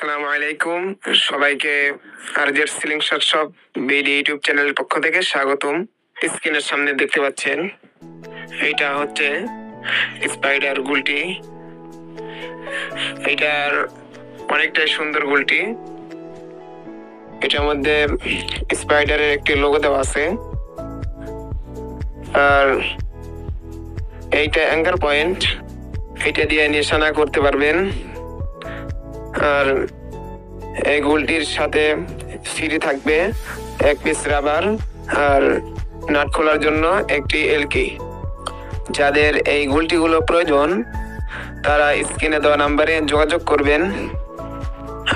আসসালামু আলাইকুম সবাইকে আরজের ceiling shot shop BD YouTube চ্যানেলের পক্ষ থেকে স্বাগতম। স্ক্রিনের সামনে দেখতে পাচ্ছেন এটা হচ্ছে স্পাইডার গুলটি। এটার অনেকটাই সুন্দর গুলটি। এটার মধ্যে স্পাইডারের একটি লোগো দেওয়া আছে, আর এইটা অ্যাঙ্কার পয়েন্ট, এটা দিয়ে নিশানা করতে পারবেন। আর এই গুলটির সাথে সিঁড়ি থাকবে, এক পিস রাবার আর নাট খোলার জন্য একটি এলকি। যাদের এই গুলটিগুলো প্রয়োজন তারা স্ক্রিনে দেওয়া নাম্বারে যোগাযোগ করবেন।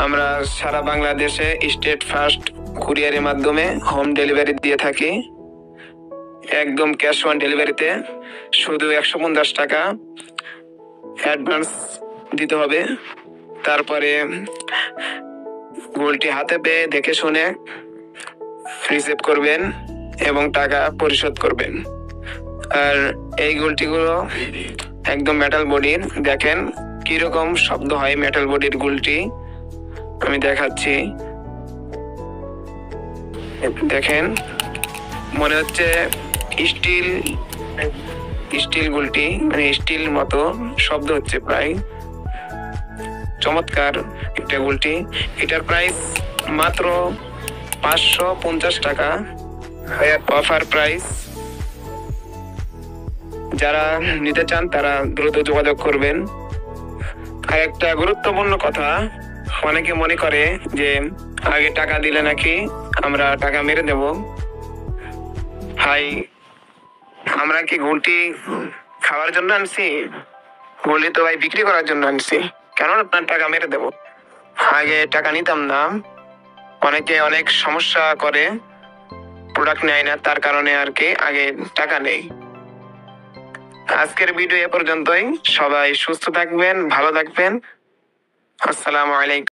আমরা সারা বাংলাদেশে স্টেট ফার্স্ট কুরিয়ারের মাধ্যমে হোম ডেলিভারি দিয়ে থাকি, একদম ক্যাশ অন ডেলিভারিতে। শুধু 150 টাকা অ্যাডভান্স দিতে হবে, তারপরে গুলটি হাতে পেয়ে দেখে শুনে রিসিভ করবেন এবং টাকা পরিশোধ করবেন। আর এই গুলটিগুলো একদম মেটাল বডির, দেখেন কিরকম শব্দ হয় মেটাল বডির গুলটি। আমি দেখাচ্ছি, দেখেন মনে হচ্ছে স্টিল গুলটি, মানে স্টিল মতো শব্দ হচ্ছে প্রায়। চমৎকার একটা গুলটি। এটার প্রাইস মাত্র 550 টাকা, অফার প্রাইস। যারা নিতে চান তারা দ্রুত যোগাযোগ করবেন। আর একটা গুরুত্বপূর্ণ কথা, অনেকে মনে করে যে আগে টাকা দিলে নাকি আমরা টাকা মেরে দেব। ভাই, আমরা কি গুলটি খাওয়ার জন্য আনছি? গুলটি তো ভাই বিক্রি করার জন্য আনছি, কেন আপনার টাকা মেরে দেব? আগে টাকা নিতাম না, অনেকে অনেক সমস্যা করে, প্রোডাক্ট নেয় না, তার কারণে আর কি আগে টাকা নেই। আজকের ভিডিও এ পর্যন্তই। সবাই সুস্থ থাকবেন, ভালো থাকবেন। আসসালামু আলাইকুম।